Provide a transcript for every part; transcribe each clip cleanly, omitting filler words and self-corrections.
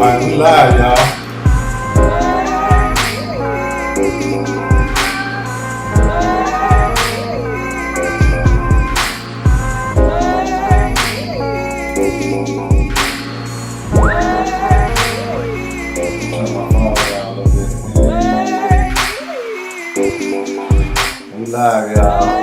Alright, we live, y'all. Turn my phone down a little bit. We live, y'all.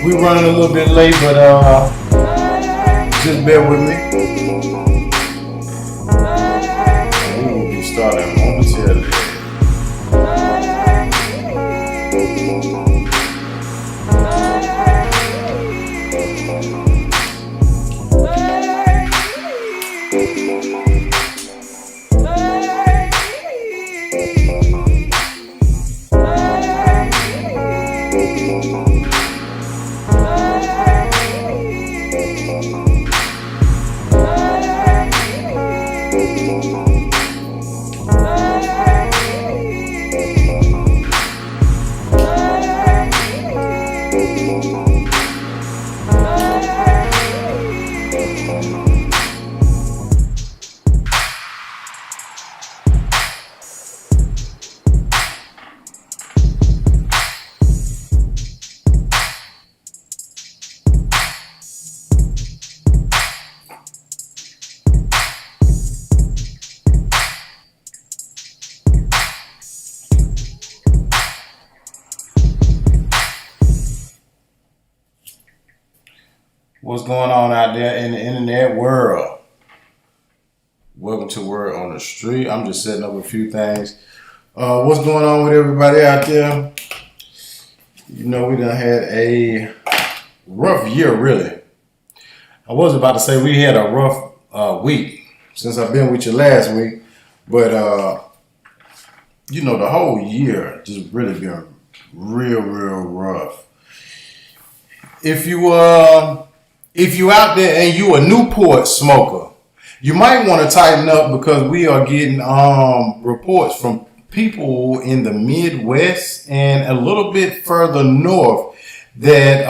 We running a little bit late, but just bear with me. We will be starting momentarily. What's going on out there in the internet world? Welcome to Word on the Street. I'm just setting up a few things. What's going on with everybody out there? You know, we done had a rough year, really. I was about to say we had a rough week since I've been with you last week, but you know, the whole year just really been real rough. If you out there and you a Newport smoker, you might want to tighten up because we are getting reports from people in the Midwest and a little bit further north that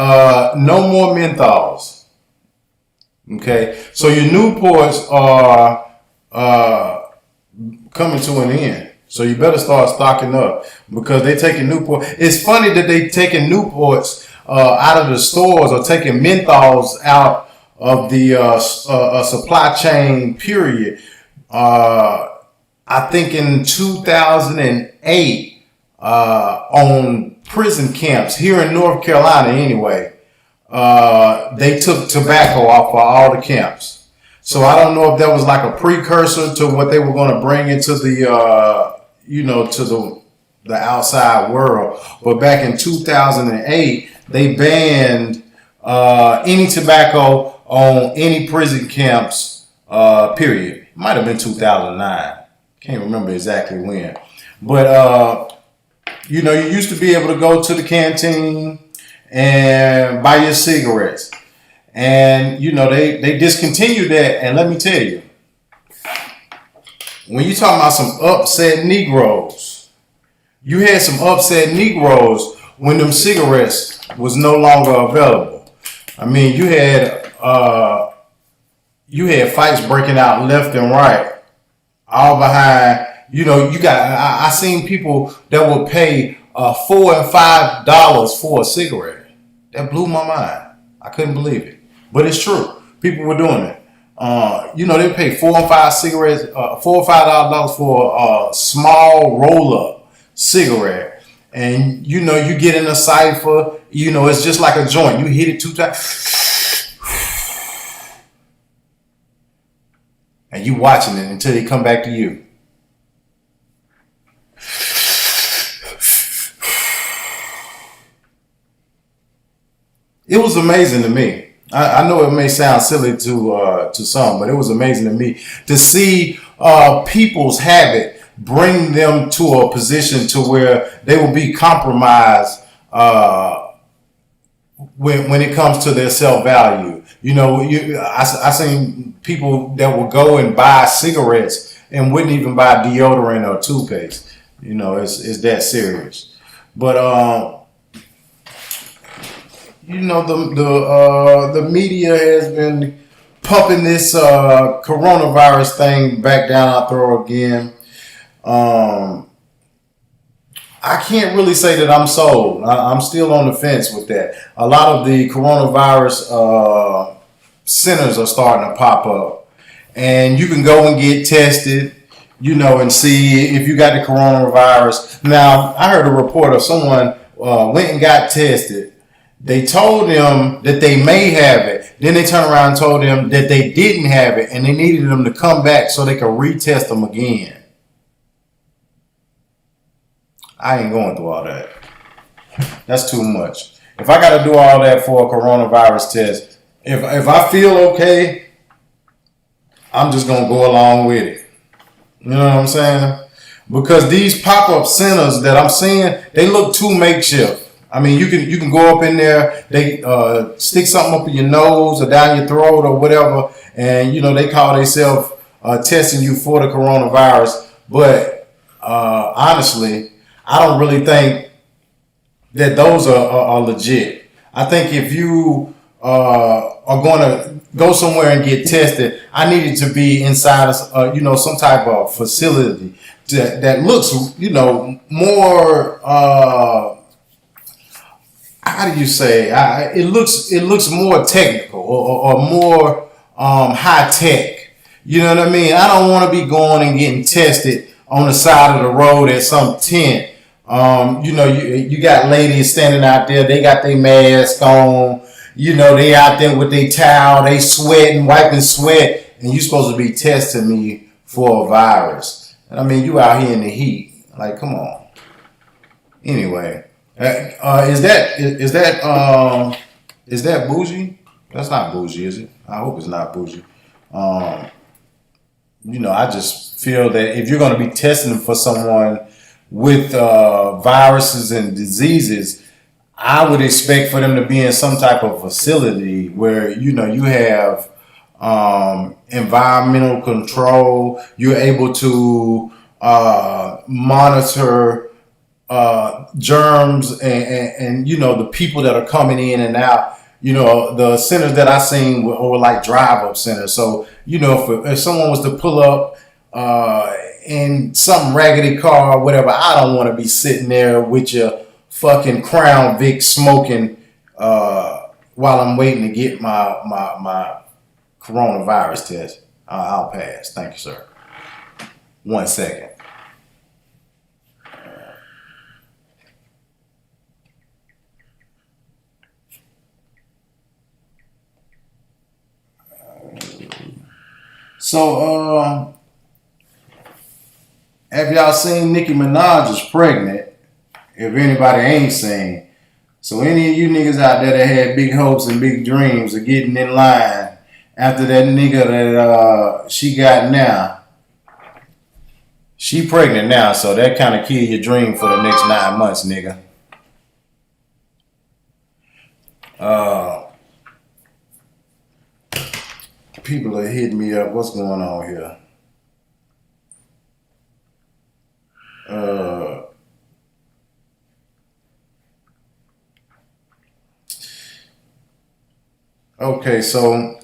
no more menthols. Okay, so your Newports are coming to an end. So you better start stocking up because they taking Newport. It's funny that they taking Newports out of the stores or taking menthols out of the supply chain period. I think in 2008 on prison camps here in North Carolina anyway, they took tobacco off of all the camps. So I don't know if that was like a precursor to what they were going to bring into the, to the outside world. But back in 2008, they banned any tobacco on any prison camps, period. Might have been 2009. Can't remember exactly when. But, you used to be able to go to the canteen and buy your cigarettes. And, they discontinued that. And let me tell you, when you talking about some upset Negroes, you had some upset Negroes when them cigarettes was no longer available. I mean, you had fights breaking out left and right, all behind. I seen people that would pay $4 and $5 for a cigarette. That blew my mind. I couldn't believe it, but it's true. People were doing it. They pay $4 and $5 for a small roll-up cigarette. And, you get in a cipher, it's just like a joint. You hit it 2 times. And you watching it until they come back to you. It was amazing to me. I know it may sound silly to some, but it was amazing to me to see people's habit bring them to a position to where they will be compromised when it comes to their self value. You know, I seen people that would go and buy cigarettes and wouldn't even buy deodorant or toothpaste. You know, it's that serious. But you know, the media has been pumping this coronavirus thing back down our throat again. I can't really say that I'm sold. I'm still on the fence with that. A lot of the coronavirus centers are starting to pop up, and you can go and get tested, you know, and see if you got the coronavirus. Now, I heard a report of someone went and got tested. They told them that they may have it. Then they turned around and told them that they didn't have it, and they needed them to come back so they could retest them again. I ain't going through all that. That's too much. If I got to do all that for a coronavirus test, if I feel okay, I'm just going to go along with it. You know what I'm saying? Because these pop-up centers that I'm seeing, they look too makeshift. I mean, you can go up in there, they stick something up in your nose or down your throat or whatever, and, you know, they call themselves testing you for the coronavirus. But honestly, I don't really think that those are legit. I think if you are going to go somewhere and get tested, I need it to be inside of, you know, some type of facility that looks, you know, more, how do you say? It looks more technical or more high tech. You know what I mean? I don't want to be going and getting tested on the side of the road at some tent. You know, you got ladies standing out there. They got their mask on. You know, they out there with their towel. They sweating, wiping sweat, and you supposed to be testing me for a virus. And I mean, you out here in the heat. Like, come on. Anyway, is that bougie? That's not bougie, is it? I hope it's not bougie. You know, I just feel that if you're going to be testing for someone with viruses and diseases, I would expect for them to be in some type of facility where, you know, you have environmental control. You're able to monitor germs and, you know, the people that are coming in and out. You know, the centers that I seen were like drive-up centers. So, you know, if someone was to pull up in some raggedy car or whatever, I don't want to be sitting there with your fucking Crown Vic smoking while I'm waiting to get my coronavirus test. I'll pass. Thank you, sir. 1 second. So, have y'all seen Nicki Minaj is pregnant? If anybody ain't seen. So any of you niggas out there that had big hopes and big dreams of getting in line after that nigga that she got now, she pregnant now, so that kind of kill your dream for the next 9 months, nigga. People are hitting me up. What's going on here? Okay, so,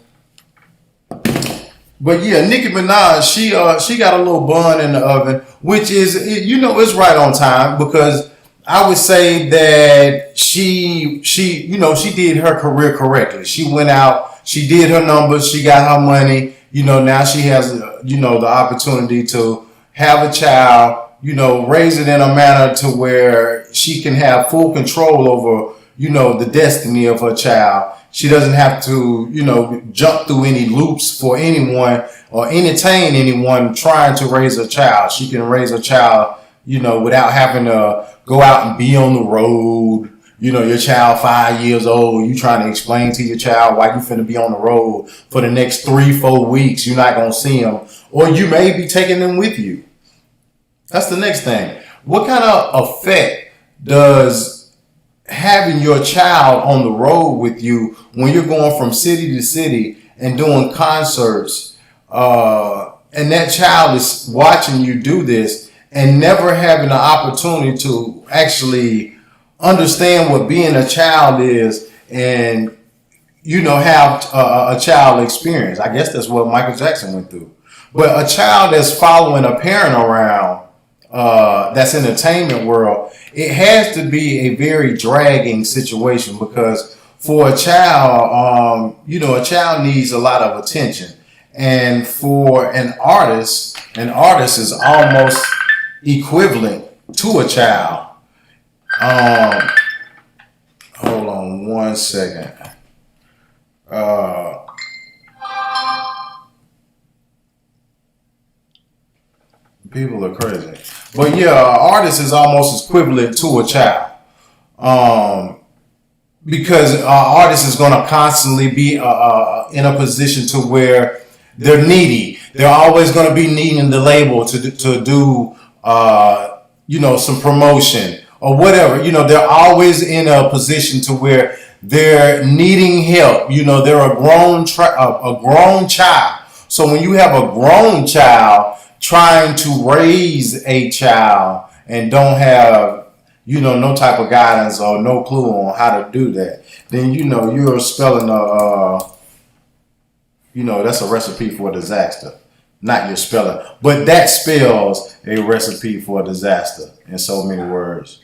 but yeah, Nicki Minaj, she got a little bun in the oven, which is, you know, it's right on time, because I would say that she you know, she did her career correctly. She went out, she did her numbers, she got her money, you know, now she has, you know, the opportunity to have a child, you know, raise it in a manner to where she can have full control over, you know, the destiny of her child. She doesn't have to, you know, jump through any loops for anyone or entertain anyone trying to raise a child. She can raise a child, you know, without having to go out and be on the road your child 5 years old, you trying to explain to your child why you finna be on the road for the next 3-4 weeks. You're not gonna see them, or you may be taking them with you. That's the next thing. What kind of effect does having your child on the road with you when you're going from city to city and doing concerts, and that child is watching you do this and never having the opportunity to actually understand what being a child is, and have a child experience? I guess that's what Michael Jackson went through. But a child that's following a parent around, that's entertainment world, it has to be a very dragging situation, because for a child, a child needs a lot of attention. And for an artist is almost equivalent to a child. Hold on one second. People are crazy. But yeah, an artist is almost equivalent to a child. Because artists is going to constantly be in a position to where they're needy. They're always going to be needing the label to do some promotion or whatever. They're always in a position to where they're needing help. They're a grown child. So when you have a grown child trying to raise a child and don't have no type of guidance or no clue on how to do that, then you're spelling that's a recipe for disaster. Not your spelling, but that spells a recipe for disaster in so many words.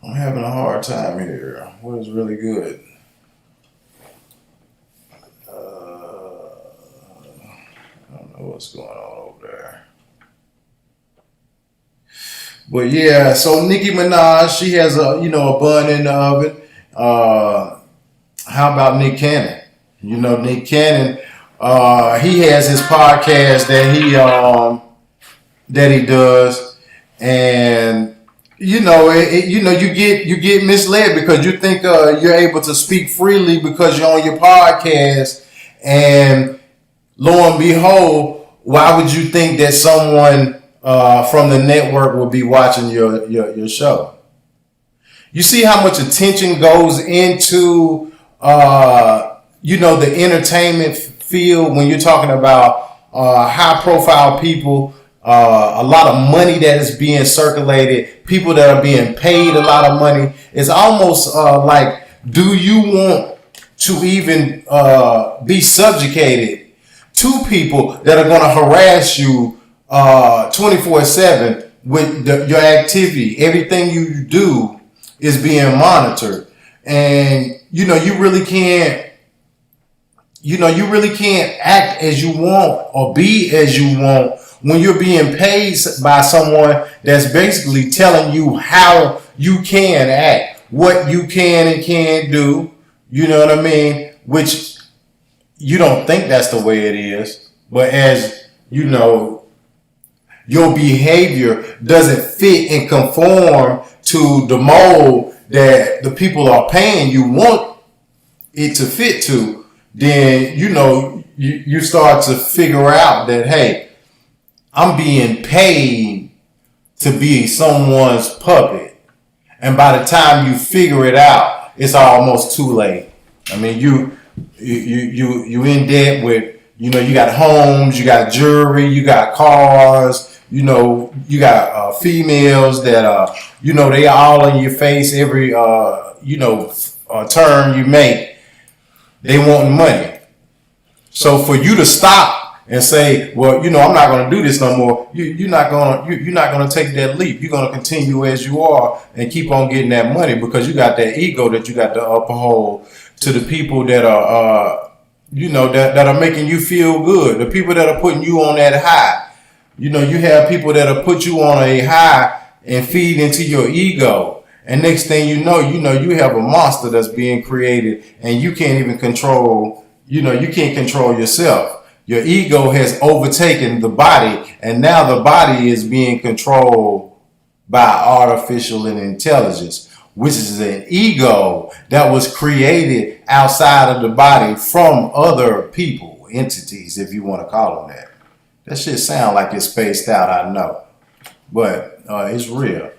I'm having a hard time here. What is really good? I don't know what's going on over there. But yeah, so Nicki Minaj, she has a bun in the oven. How about Nick Cannon? Nick Cannon, he has his podcast that he does, and you get misled because you think you're able to speak freely because you're on your podcast, and lo and behold, why would you think that someone from the network will be watching your show? You see how much attention goes into the entertainment field when you're talking about high profile people, a lot of money that is being circulated, people that are being paid a lot of money. It's almost like, do you want to even be subjugated to people that are going to harass you 24/7 with your activity? Everything you do is being monitored, and you really can't act as you want or be as you want when you're being paid by someone that's basically telling you how you can act, what you can and can't do. You know what I mean? Which you don't think that's the way it is, but as you know, your behavior doesn't fit and conform to the mold that the people are paying you want it to fit to, then you start to figure out that, hey, I'm being paid to be someone's puppet. And by the time you figure it out, it's almost too late. I mean, you in debt with, you got homes, you got jewelry, you got cars, you got females that they all in your face every turn you make. They want money. So for you to stop and say, well, I'm not going to do this no more, you're not going to take that leap. You're going to continue as you are and keep on getting that money because you got that ego that you got to uphold to the people that are that are making you feel good, the people that are putting you on that high. You have people that are put you on a high and feed into your ego. And next thing you know, you have a monster that's being created and you can't even control, you can't control yourself. Your ego has overtaken the body, and now the body is being controlled by artificial intelligence, which is an ego that was created outside of the body from other people, entities, if you want to call them that. That shit sound like it's spaced out, I know, but it's real.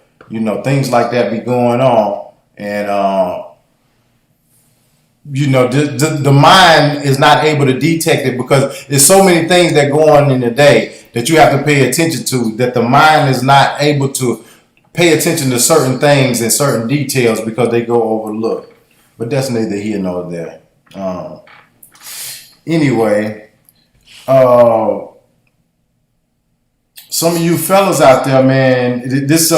Things like that be going on, and the mind is not able to detect it because there's so many things that go on in the day that you have to pay attention to, that the mind is not able to pay attention to certain things and certain details because they go overlooked. But that's neither here nor there. Anyway, some of you fellas out there, man, this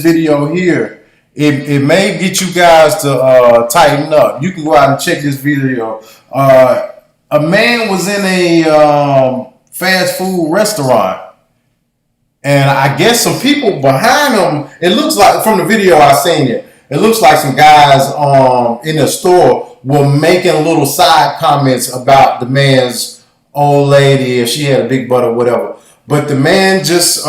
video here, it may get you guys to tighten up. You can go out and check this video. A man was in a fast food restaurant, and I guess some people behind him, it looks like, from the video I seen it looks like some guys in the store were making little side comments about the man's old lady, if she had a big butt or whatever. But the man just,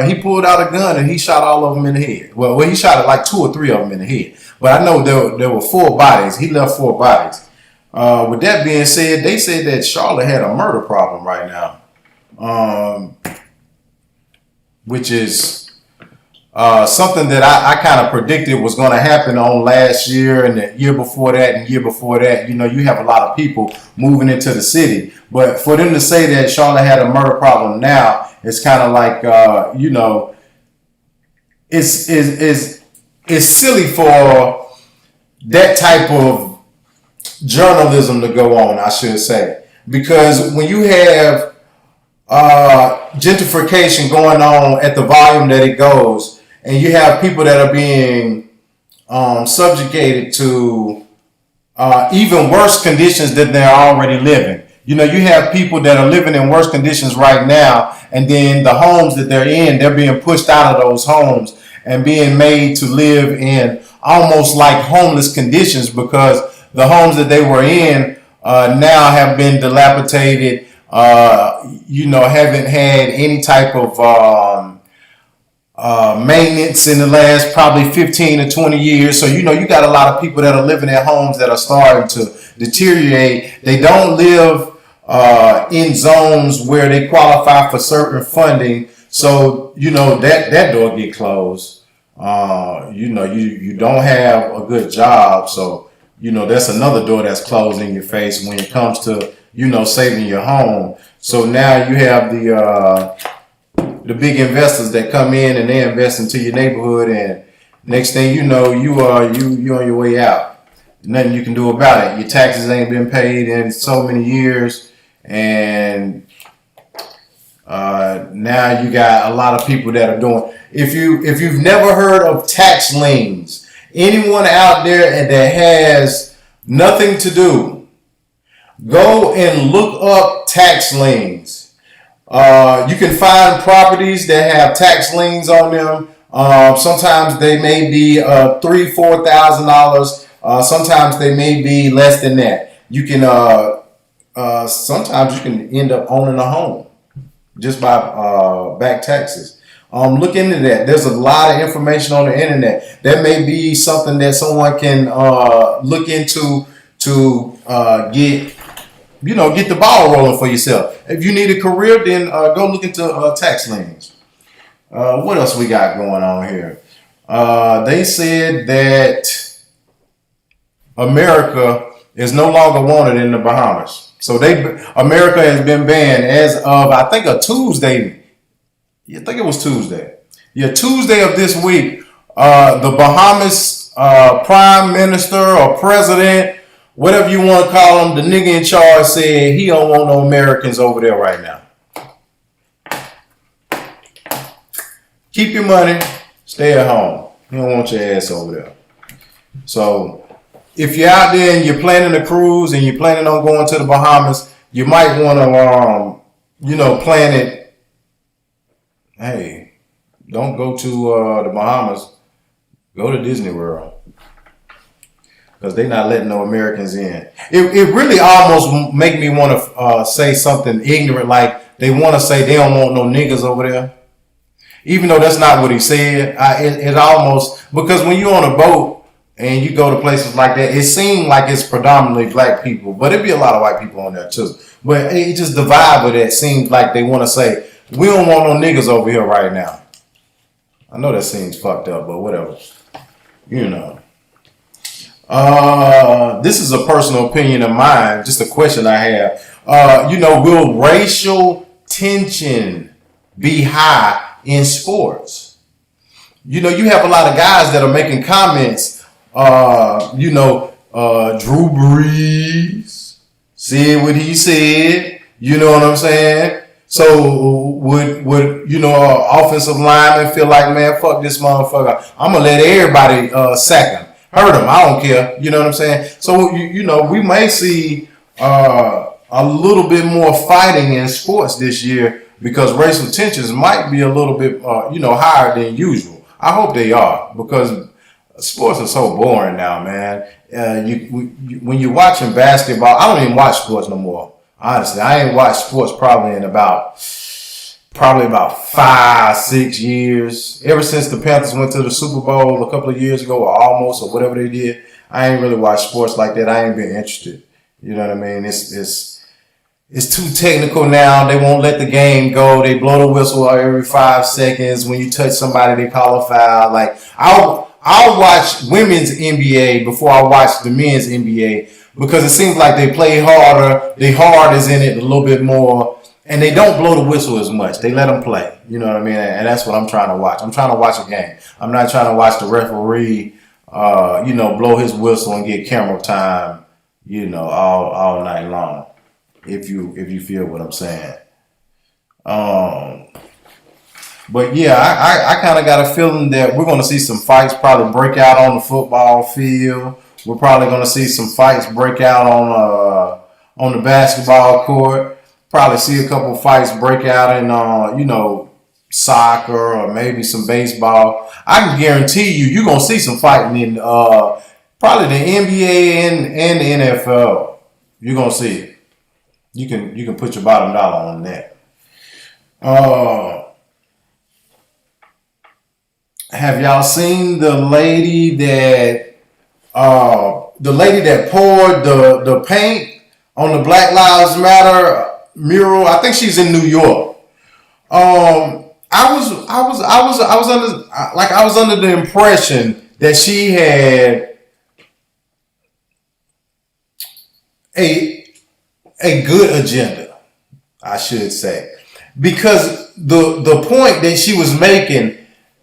he pulled out a gun and he shot all of them in the head. Well, he shot like 2 or 3 of them in the head. But I know there were 4 bodies. He left 4 bodies. With that being said, they said that Charlotte had a murder problem right now. Which is something that I kind of predicted was going to happen on last year and the year before that and year before that. You have a lot of people moving into the city. But for them to say that Charlotte had a murder problem now, it's kind of like, it's silly for that type of journalism to go on, I should say. Because when you have gentrification going on at the volume that it goes, and you have people that are being subjugated to even worse conditions than they're already living. You have people that are living in worse conditions right now, and then the homes that they're in, they're being pushed out of those homes and being made to live in almost like homeless conditions because the homes that they were in now have been dilapidated, haven't had any type of maintenance in the last probably 15 to 20 years. So, you got a lot of people that are living in homes that are starting to deteriorate. They don't live in zones where they qualify for certain funding. So, that door get closed. You don't have a good job. So, that's another door that's closed in your face when it comes to, saving your home. So now you have the big investors that come in and they invest into your neighborhood, and next thing you know, you on your way out. Nothing you can do about it. Your taxes ain't been paid in so many years, and now you got a lot of people that are doing. If you've never heard of tax liens, anyone out there that has nothing to do, go and look up tax liens. You can find properties that have tax liens on them. Sometimes they may be $3,000-$4,000. Sometimes they may be less than that. You can sometimes you can end up owning a home just by back taxes. Look into that. There's a lot of information on the internet. That may be something that someone can look into to get the ball rolling for yourself. If you need a career, then go look into tax liens. What else we got going on here? They said that America is no longer wanted in the Bahamas. So America has been banned as of, I think, a Tuesday. I think it was Tuesday. Yeah, Tuesday of this week. The Bahamas prime minister or president, whatever you want to call him, the nigga in charge said he don't want no Americans over there right now. Keep your money, stay at home. He don't want your ass over there. So if you're out there and you're planning a cruise and you're planning on going to the Bahamas, you might want to, plan it. Hey, don't go to the Bahamas. Go to Disney World. because they're not letting no Americans in. It really almost make me want to say something ignorant, like they want to say they don't want no niggas over there. Even though that's not what he said, it almost, because when you're on a boat and you go to places like that, it seems like it's predominantly black people, but it'd be a lot of white people on there too. But it just the vibe of that seems like they want to say, we don't want no niggas over here right now. I know that seems fucked up, but whatever. You know. This is a personal opinion of mine, just a question I have. Will racial tension be high in sports? You have a lot of guys that are making comments. Drew Brees said what he said. You know what I'm saying? So would offensive lineman feel like, man, fuck this motherfucker, I'm gonna let everybody sack him, hurt him, I don't care. You know what I'm saying? So we may see a little bit more fighting in sports this year, because racial tensions might be a little bit higher than usual. I hope they are, because sports are so boring now, man. When you're watching basketball, I don't even watch sports no more. Honestly, I ain't watched sports probably in about 5-6 years. Ever since the Panthers went to the Super Bowl a couple of years ago, or almost, or whatever they did, I ain't really watched sports like that. I ain't been interested. You know what I mean? It's too technical now. They won't let the game go. They blow the whistle every 5 seconds. When you touch somebody, they call a foul. Like, I'll watch women's NBA before I watch the men's NBA, because it seems like they play harder. The heart is in it a little bit more, and they don't blow the whistle as much. They let them play. You know what I mean? And that's what I'm trying to watch. I'm trying to watch a game. I'm not trying to watch the referee, blow his whistle and get camera time, all night long. If you feel what I'm saying. But yeah, I kind of got a feeling that we're going to see some fights probably break out on the football field. We're probably going to see some fights break out on the basketball court. Probably see a couple fights break out in soccer, or maybe some baseball. I can guarantee you're going to see some fighting in probably the NBA and the NFL. You're going to see it. You can put your bottom dollar on that. Have y'all seen the lady that poured the paint on the Black Lives Matter mural? I think she's in New York. I was under the impression that she had a good agenda, I should say, because the point that she was making,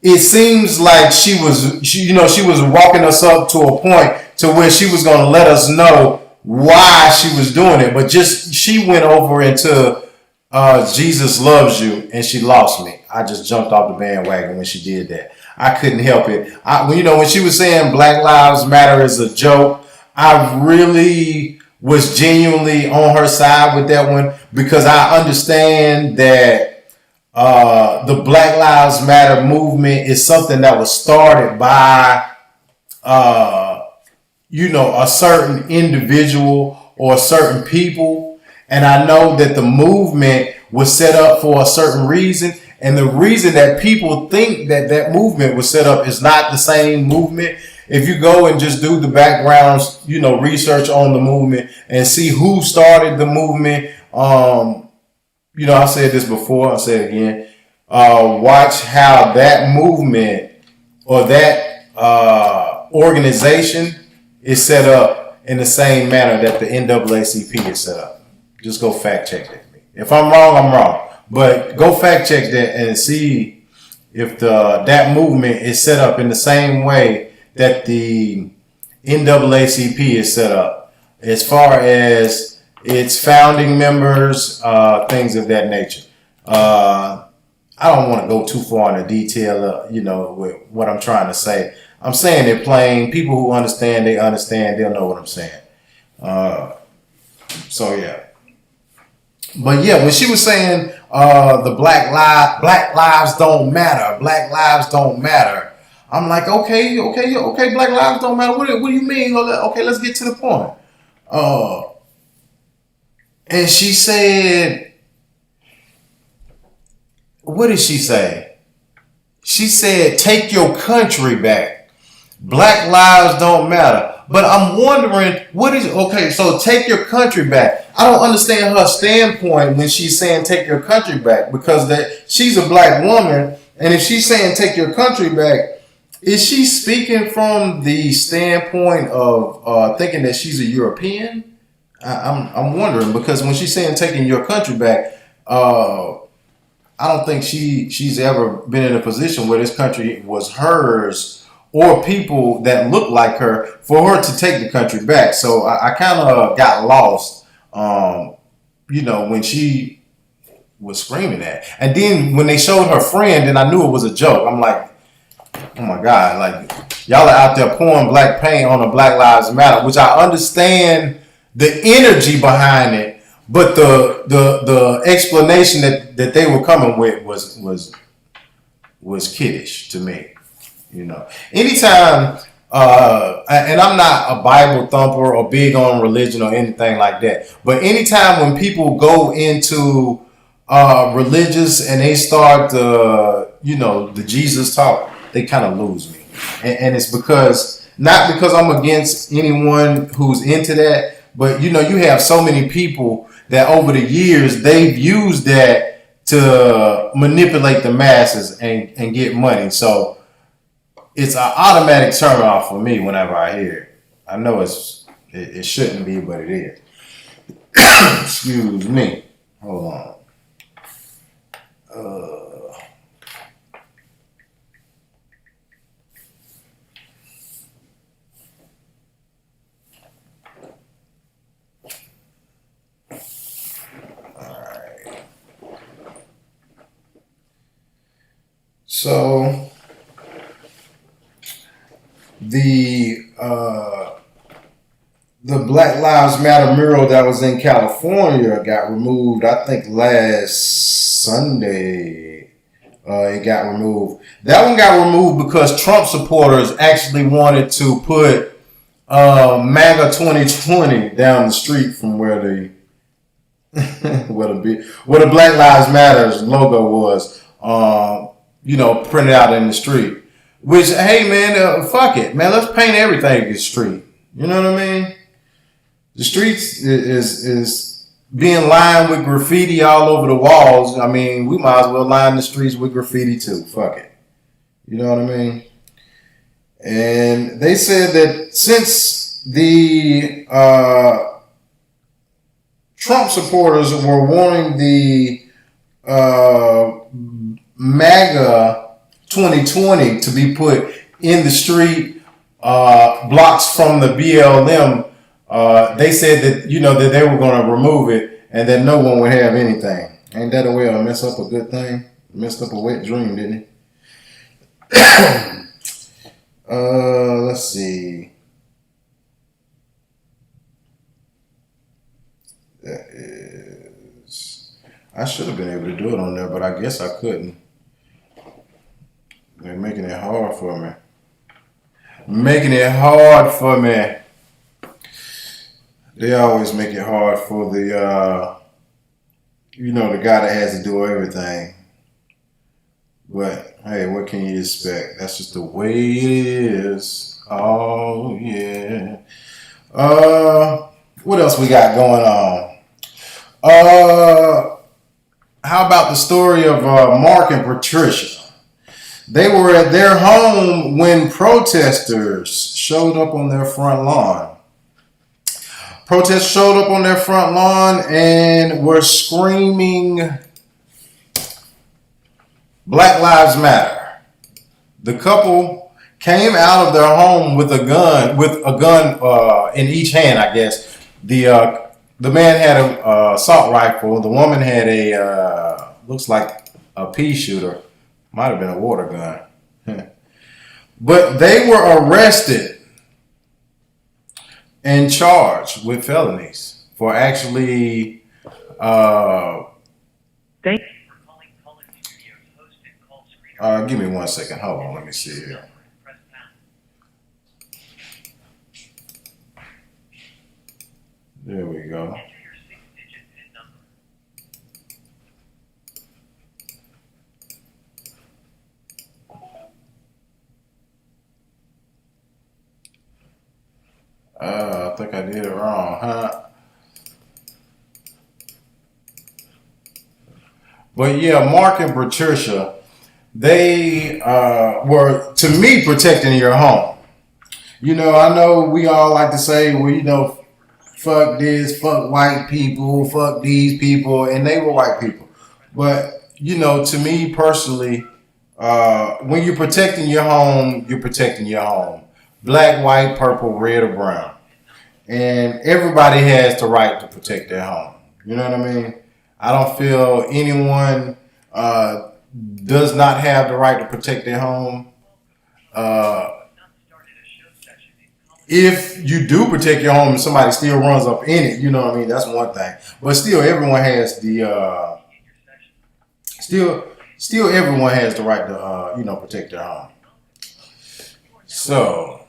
it seems like she was walking us up to a point to where she was going to let us know why she was doing it, but she went over into Jesus loves you, and she lost me. I just jumped off the bandwagon when she did that. I couldn't help it. When she was saying Black Lives Matter is a joke, I really was genuinely on her side with that one, because I understand that the Black Lives Matter movement is something that was started by a certain individual or certain people, and I know that the movement was set up for a certain reason, and the reason that people think that movement was set up is not the same movement. If you go and just do the backgrounds, research on the movement and see who started the movement, I said this before, I'll say it again. Watch how that movement or that organization is set up in the same manner that the NAACP is set up. Just go fact check that. If I'm wrong, I'm wrong. But go fact check that and see if that movement is set up in the same way that the NAACP is set up, as far as its founding members, things of that nature. I don't want to go too far into detail, with what I'm trying to say. I'm saying it plain. People who understand, they understand. They'll know what I'm saying. So yeah. But yeah, when she was saying the black lives don't matter, black lives don't matter. I'm like, okay, Black lives don't matter. What do you mean? Okay, let's get to the point. Uh, and she said, what did she say? She said, take your country back. Black lives don't matter. But I'm wondering, what is, okay, so take your country back. I don't understand her standpoint when she's saying take your country back, because that she's a black woman, and if she's saying take your country back, is she speaking from the standpoint of thinking that she's a European? I'm wondering, because when she's saying taking your country back, I don't think she's ever been in a position where this country was hers or people that look like her for her to take the country back. So I kind of got lost, when she was screaming that. And then when they showed her friend, and I knew it was a joke. I'm like, oh my God, like y'all are out there pouring black paint on a Black Lives Matter, which I understand the energy behind it, but the explanation that they were coming with was kiddish to me. Anytime, and I'm not a Bible thumper or big on religion or anything like that, but anytime when people go into religious and they start the Jesus talk, they kind of lose me, and it's not because I'm against anyone who's into that, but you have so many people that over the years they've used that to manipulate the masses and get money. So it's an automatic turn off for me whenever I hear it. I know it shouldn't be, but it is. Excuse me. Hold on. So the Black Lives Matter mural that was in California got removed. I think last Sunday, it got removed. That one got removed because Trump supporters actually wanted to put MAGA 2020 down the street from where the where the Black Lives Matter logo was. Printed out in the street. Which, hey man, fuck it, man. Let's paint everything in the street. You know what I mean? The streets is being lined with graffiti all over the walls. I mean, we might as well line the streets with graffiti too. Fuck it. You know what I mean? And they said that since the Trump supporters were wanting the MAGA 2020 to be put in the street, blocks from the BLM. They said that that they were going to remove it and that no one would have anything. Ain't that a way to mess up a good thing? Messed up a wet dream, didn't it? Let's see. That is. I should have been able to do it on there, but I guess I couldn't. They're making it hard for me. They always make it hard for the the guy that has to do everything. But hey, what can you expect? That's just the way it is. Oh yeah. What else we got going on? How about the story of Mark and Patricia? They were at their home when protesters showed up on their front lawn. Protesters showed up on their front lawn and were screaming, Black Lives Matter. The couple came out of their home with a gun in each hand, I guess. The man had a assault rifle. The woman had a looks like a pea shooter. Might have been a water gun. But they were arrested and charged with felonies for actually. Thank you for calling Colin Studios host and call screener. Give me 1 second. Hold on. Let me see here. There we go. I think I did it wrong, huh? But yeah, Mark and Patricia, they were, to me, protecting your home. I know we all like to say, well, fuck this, fuck white people, fuck these people, and they were white people. But, to me personally, when you're protecting your home, you're protecting your home. Black, white, purple, red, or brown. And everybody has the right to protect their home. You know what I mean? I don't feel anyone does not have the right to protect their home. Uh, if you do protect your home and somebody still runs up in it, you know what I mean? That's one thing. But still, everyone has the still everyone has the right to protect their home. So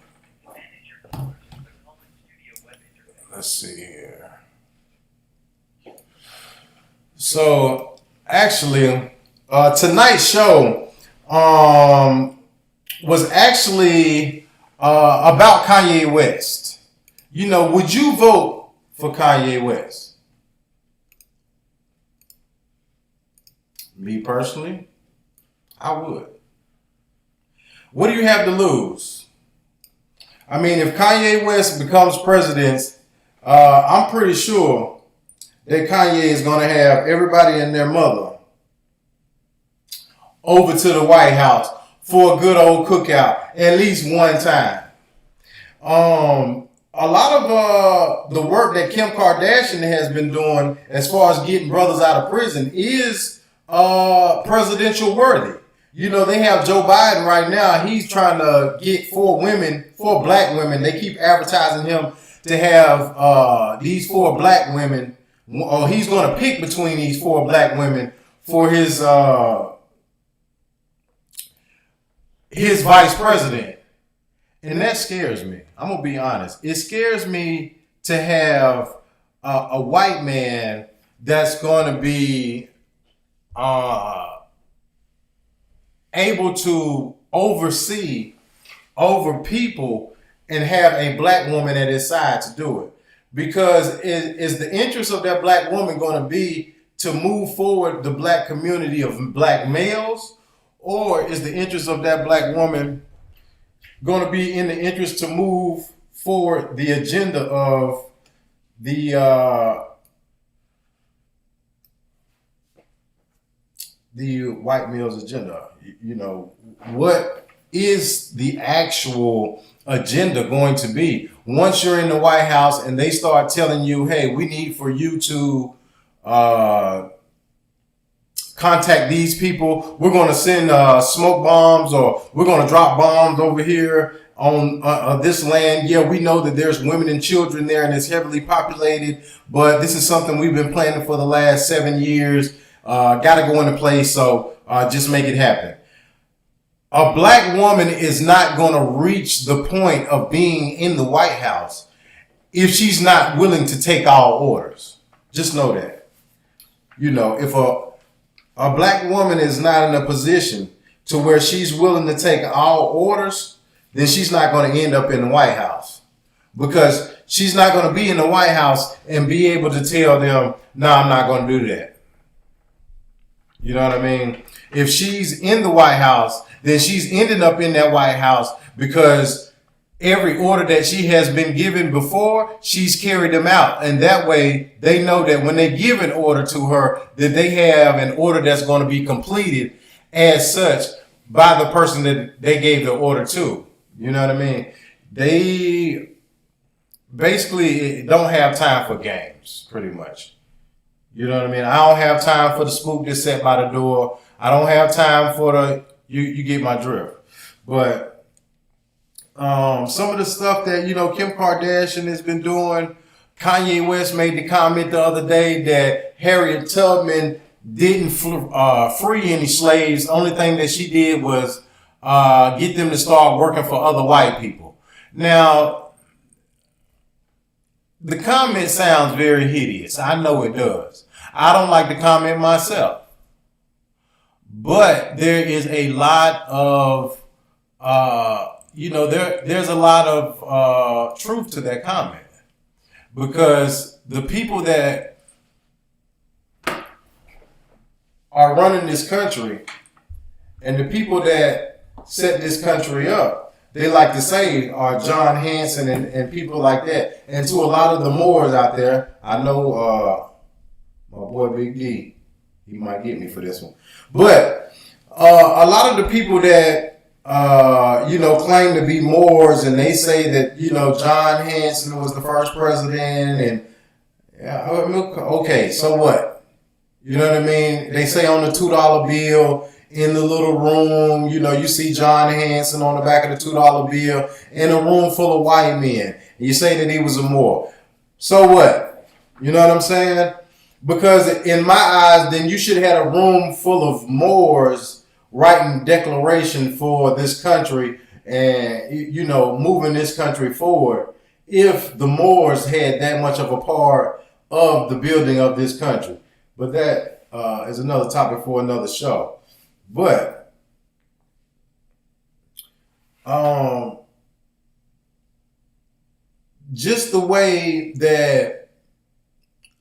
let's see here. So actually, tonight's show was actually about Kanye West. Would you vote for Kanye West? Me personally, I would. What do you have to lose? I mean, if Kanye West becomes president, I'm pretty sure that Kanye is going to have everybody and their mother over to the White House for a good old cookout at least one time. A lot of the work that Kim Kardashian has been doing as far as getting brothers out of prison is presidential worthy. They have Joe Biden right now. He's trying to get four black women. They keep advertising him to have these four black women. Or he's going to pick between these four black women for his vice president. And that scares me. I'm going to be honest. It scares me to have a white man that's going to be able to oversee over people and have a black woman at his side to do it. Because is the interest of that black woman going to be to move forward the black community of black males? Or is the interest of that black woman going to be in the interest to move forward the agenda of the white male's agenda? What is the actual agenda going to be once you're in the White House and they start telling you, hey, we need for you to contact these people. We're going to send smoke bombs, or we're going to drop bombs over here on this land. Yeah, we know that there's women and children there and it's heavily populated, but this is something we've been planning for the last 7 years. Got to go into place, so just make it happen. A black woman is not going to reach the point of being in the White House if she's not willing to take all orders. Just know that. If a black woman is not in a position to where she's willing to take all orders, then she's not going to end up in the White House. Because she's not going to be in the White House and be able to tell them, no, I'm not going to do that. You know what I mean? If she's in the White House, then she's ended up in that White House because every order that she has been given before, she's carried them out. And that way they know that when they give an order to her, that they have an order that's going to be completed as such by the person that they gave the order to. You know what I mean? They basically don't have time for games, pretty much. You know what I mean? I don't have time for the spook that's set by the door. I don't have time for you get my drift. But some of the stuff that, Kim Kardashian has been doing, Kanye West made the comment the other day that Harriet Tubman didn't free any slaves. The only thing that she did was get them to start working for other white people. Now, the comment sounds very hideous. I know it does. I don't like the comment myself. But there is a lot of, there's a lot of truth to that comment. Because the people that are running this country and the people that set this country up, they like to say are John Hanson and people like that. And to a lot of the Moors out there, I know my boy Big D, he might get me for this one. But a lot of the people that claim to be Moors, and they say that, John Hanson was the first president, and okay, so what? You know what I mean? They say on the $2 bill in the little room, you see John Hanson on the back of the $2 bill in a room full of white men. And you say that he was a Moor. So what? You know what I'm saying? Because in my eyes, then you should have a room full of Moors writing declaration for this country and, moving this country forward if the Moors had that much of a part of the building of this country. But that is another topic for another show. But just the way that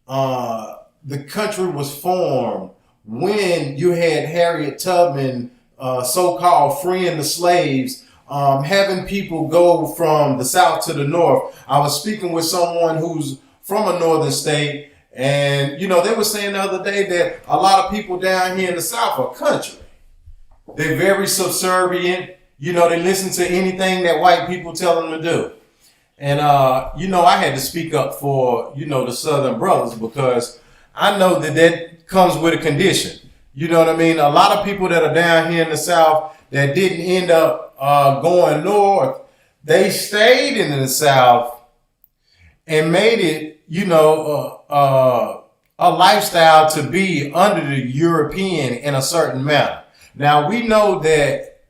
the country was formed when you had Harriet Tubman so-called freeing the slaves, having people go from the South to the North. I was speaking with someone who's from a northern state, and, they were saying the other day that a lot of people down here in the South are country. They're very subservient. They listen to anything that white people tell them to do. And, I had to speak up for, the Southern brothers, because I know that comes with a condition. You know what I mean? A lot of people that are down here in the South that didn't end up going north, they stayed in the South and made it, a lifestyle to be under the European in a certain manner. Now, we know that,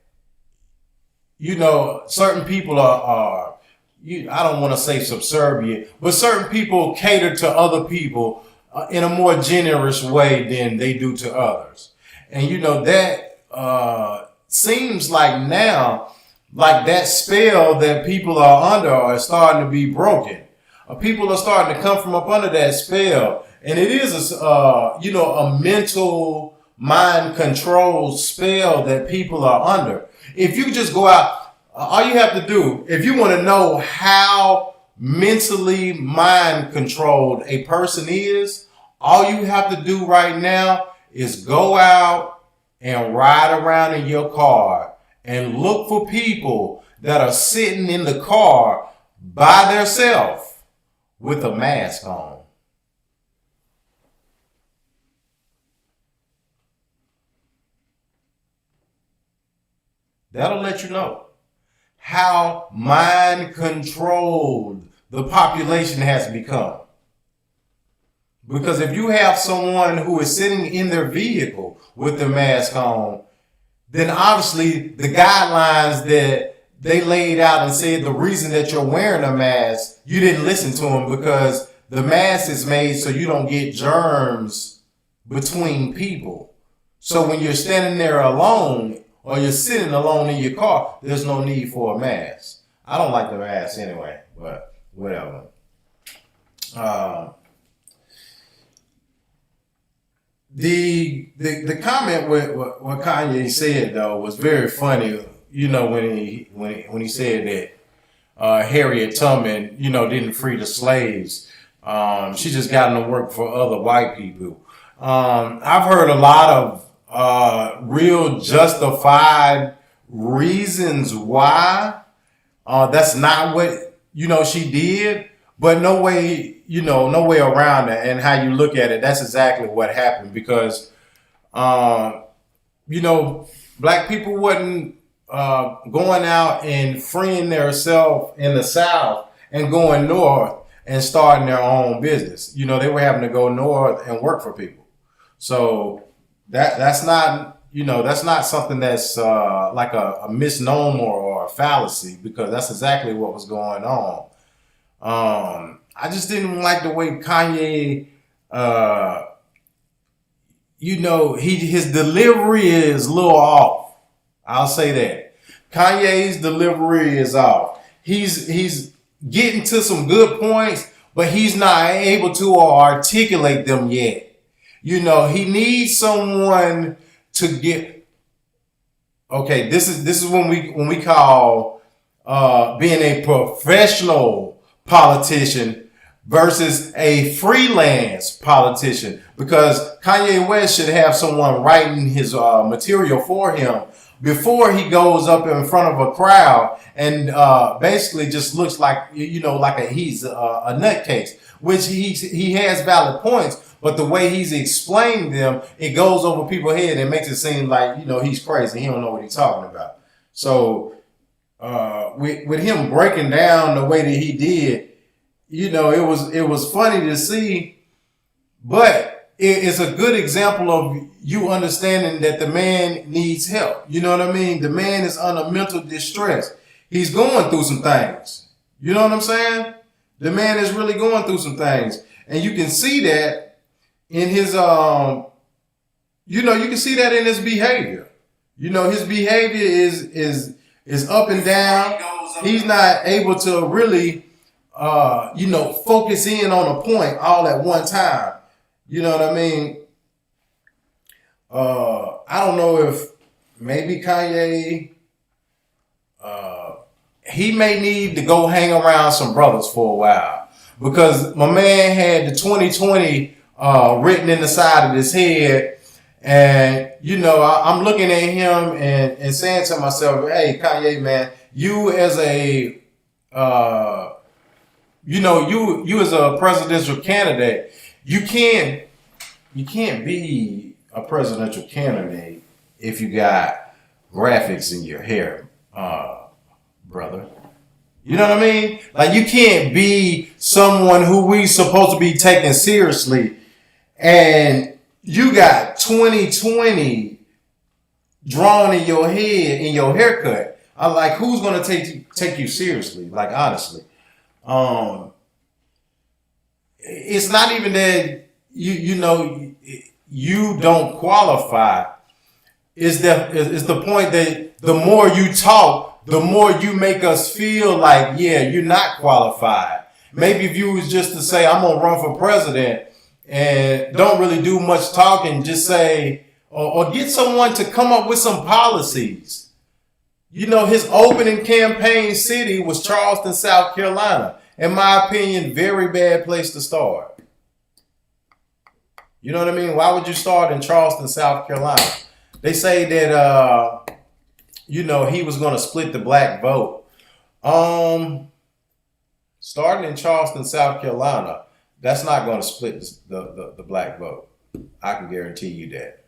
certain people are I don't want to say subservient, but certain people cater to other people in a more generous way than they do to others. And, that seems like now, like that spell that people are under is starting to be broken. People are starting to come from up under that spell. And it is, a mental mind control spell that people are under. If you just go out, all you have to do, if you want to know how mentally mind controlled a person is, all you have to do right now is go out and ride around in your car and look for people that are sitting in the car by themselves with a mask on. That'll let you know how mind controlled the population has become. Because if you have someone who is sitting in their vehicle with their mask on, then obviously the guidelines that they laid out and said the reason that you're wearing a mask, you didn't listen to them, because the mask is made so you don't get germs between people. So when you're standing there alone or you're sitting alone in your car, there's no need for a mask. I don't like the mask anyway, but whatever. The comment with what Kanye said though was very funny. When he said that Harriet Tubman, didn't free the slaves. She just got them to work for other white people. I've heard a lot of real justified reasons why that's not what she did, but no way around it. And how you look at it, that's exactly what happened, because black people wasn't going out and freeing themselves in the South and going north and starting their own business. They were having to go north and work for people. So that's not something that's like a misnomer or a fallacy, because that's exactly what was going on. I just didn't like the way Kanye, his delivery is a little off. I'll say that. Kanye's delivery is off. He's getting to some good points, but he's not able to articulate them yet. He needs someone to get. Okay, this is when we call being a professional politician versus a freelance politician, because Kanye West should have someone writing his material for him before he goes up in front of a crowd and basically just looks like he's a nutcase, which he has valid points, but the way he's explaining them, it goes over people's head and makes it seem like he's crazy. He don't know what he's talking about. So with him breaking down the way that he did, it was funny to see, but it's a good example of you understanding that the man needs help. You know what I mean? The man is under mental distress. He's going through some things. You know what I'm saying? The man is really going through some things. And you can see that in his, you can see that in his behavior. His behavior is up and down. He's not able to really, focus in on a point all at one time. You know what I mean? I don't know if maybe Kanye, he may need to go hang around some brothers for a while, because my man had the 2020 written in the side of his head. And, I'm looking at him and saying to myself, hey, Kanye, man, you as a, you as a presidential candidate, you can't be a presidential candidate if you got graphics in your hair, brother. You know what I mean? Like, you can't be someone who we supposed to be taking seriously, and you got 2020 drawn in your head in your haircut. I'm like, who's gonna take you seriously? Like, honestly, it's not even that you don't qualify. Is the point that the more you talk, the more you make us feel like, yeah, you're not qualified. Maybe if you was just to say, I'm gonna run for president, and don't really do much talking, just say, or get someone to come up with some policies. His opening campaign city was Charleston, South Carolina. In my opinion, very bad place to start. You know what I mean? Why would you start in Charleston, South Carolina? They say that, he was going to split the black vote. Starting in Charleston, South Carolina, that's not going to split the black vote. I can guarantee you that.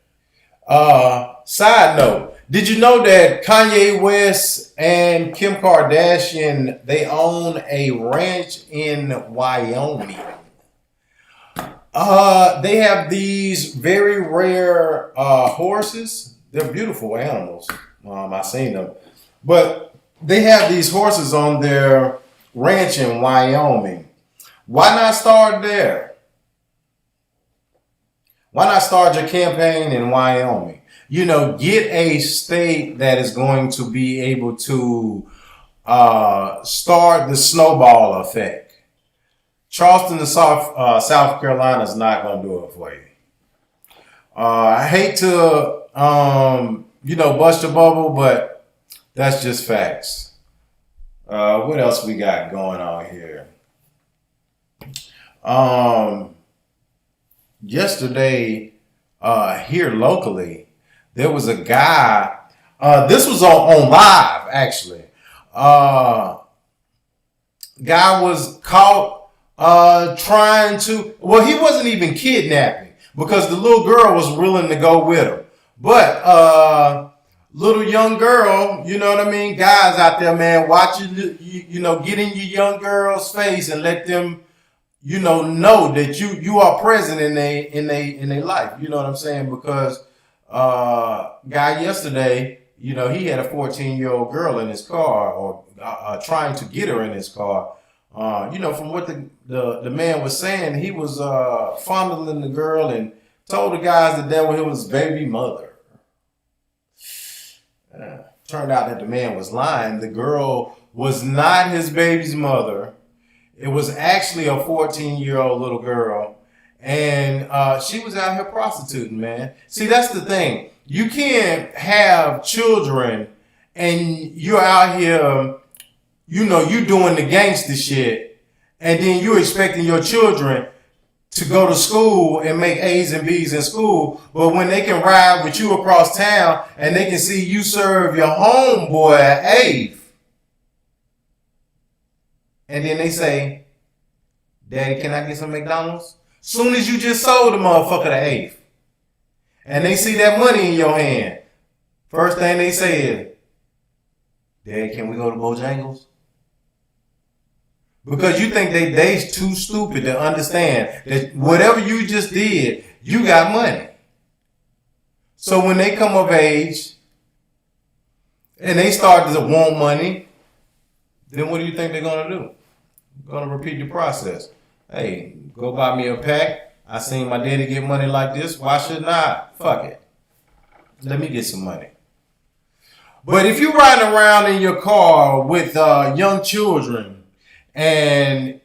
Side note, did you know that Kanye West and Kim Kardashian, they own a ranch in Wyoming? They have these very rare horses. They're beautiful animals. I've seen them. But they have these horses on their ranch in Wyoming. Why not start there? Why not start your campaign in Wyoming? Get a state that is going to be able to start the snowball effect. Charleston, South Carolina is not going to do it for you. I hate to, bust your bubble, but that's just facts. What else we got going on here? Yesterday, here locally, there was a guy, this was on live, actually. Guy was caught trying to, he wasn't even kidnapping, because the little girl was willing to go with him. But little young girl, you know what I mean? Guys out there, man, watch get in your young girl's face and let them, know that you are present in their life. You know what I'm saying? Because guy yesterday, he had a 14-year-old girl in his car, or trying to get her in his car. From what the man was saying, he was fondling the girl and told the guys that was his baby mother. Turned out that the man was lying. The girl was not his baby's mother. It was actually a 14-year-old little girl. And she was out here prostituting, man. See, that's the thing. You can't have children and you're out here, you doing the gangster shit. And then you're expecting your children to go to school and make A's and B's in school. But when they can ride with you across town and they can see you serve your homeboy at 8th. And then they say, Daddy, can I get some McDonald's? Soon as you just sold the motherfucker to 8th. And they see that money in your hand. First thing they say is, Daddy, can we go to Bojangles? Because you think they too stupid to understand that whatever you just did, you got money. So when they come of age and they start to want money, then what do you think they're going to do? They're going to repeat the process. Hey, go buy me a pack. I seen my daddy get money like this. Why shouldn't I? Fuck it. Let me get some money. But if you're riding around in your car with young children and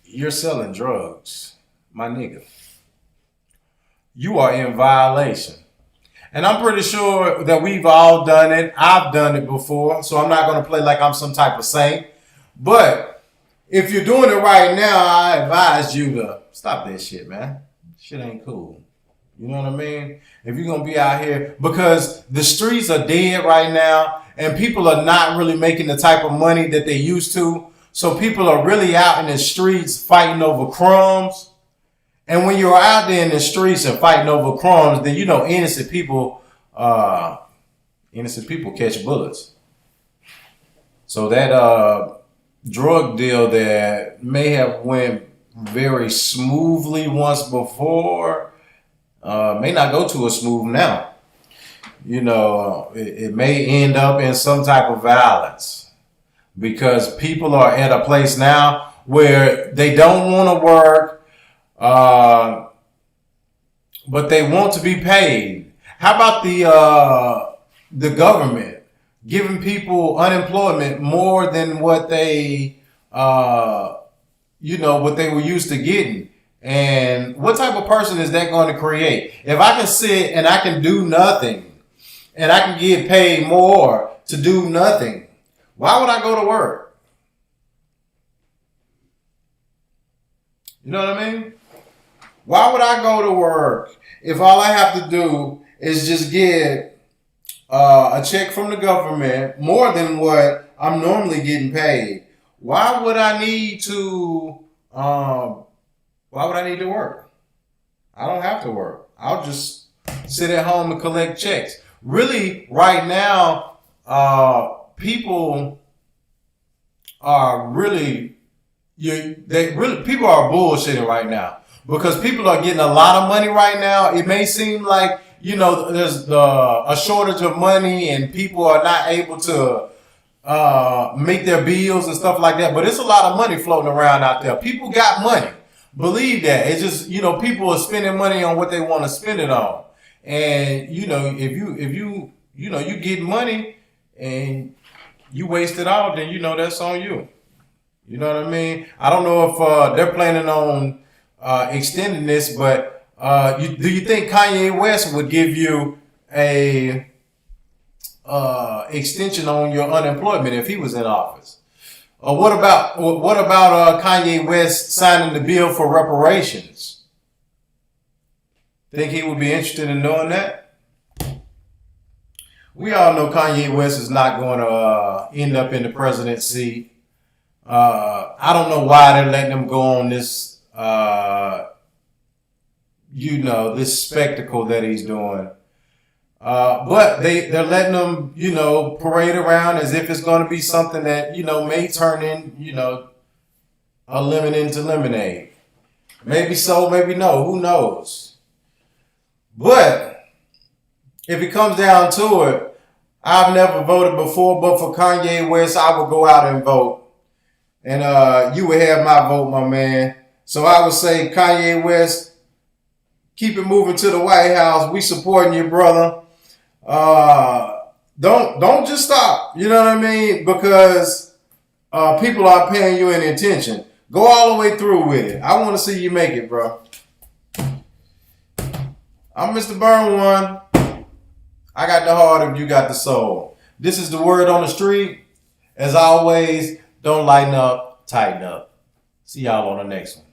you're selling drugs, my nigga, you are in violation. And I'm pretty sure that we've all done it. I've done it before, so I'm not going to play like I'm some type of saint. But if you're doing it right now, I advise you to stop that shit, man. Shit ain't cool. You know what I mean? If you're going to be out here, because the streets are dead right now and people are not really making the type of money that they used to. So people are really out in the streets fighting over crumbs. And when you're out there in the streets and fighting over crumbs, then innocent people catch bullets. So that drug deal that may have went very smoothly once before may not go too smooth now. It may end up in some type of violence because people are at a place now where they don't want to work, but they want to be paid. How about the government giving people unemployment more than what they, what they were used to getting? And what type of person is that going to create? If I can sit and I can do nothing and I can get paid more to do nothing, why would I go to work? You know what I mean? Why would I go to work if all I have to do is just get a check from the government more than what I'm normally getting paid? Why would I need to work? I don't have to work. I'll just sit at home and collect checks. Really, right now, people are people are bullshitting right now because people are getting a lot of money right now. It may seem like, there's a shortage of money and people are not able to make their bills and stuff like that. But it's a lot of money floating around out there. People got money. Believe that. It's just, people are spending money on what they want to spend it on. And, if you get money and you waste it all, then, that's on you. You know what I mean? I don't know if they're planning on extending this, but do you think Kanye West would give you a extension on your unemployment if he was in office? Or what about Kanye West signing the bill for reparations? Think he would be interested in doing that? We all know Kanye West is not going to end up in the presidency. I don't know why they're letting him go on this, this spectacle that he's doing. But they're letting him, parade around as if it's going to be something that, may turn in, a lemon into lemonade. Maybe so, maybe no. Who knows? But if it comes down to it, I've never voted before, but for Kanye West, I would go out and vote. and you would have my vote, my man. So I would say Kanye West, keep it moving to the White House. We supporting you, brother. Don't just stop. You know what I mean? Because people are paying you any attention. Go all the way through with it. I want to see you make it, bro. I'm Mr. Burn One. I got the heart if you got the soul. This is the word on the street. As always, don't lighten up, tighten up. See y'all on the next one.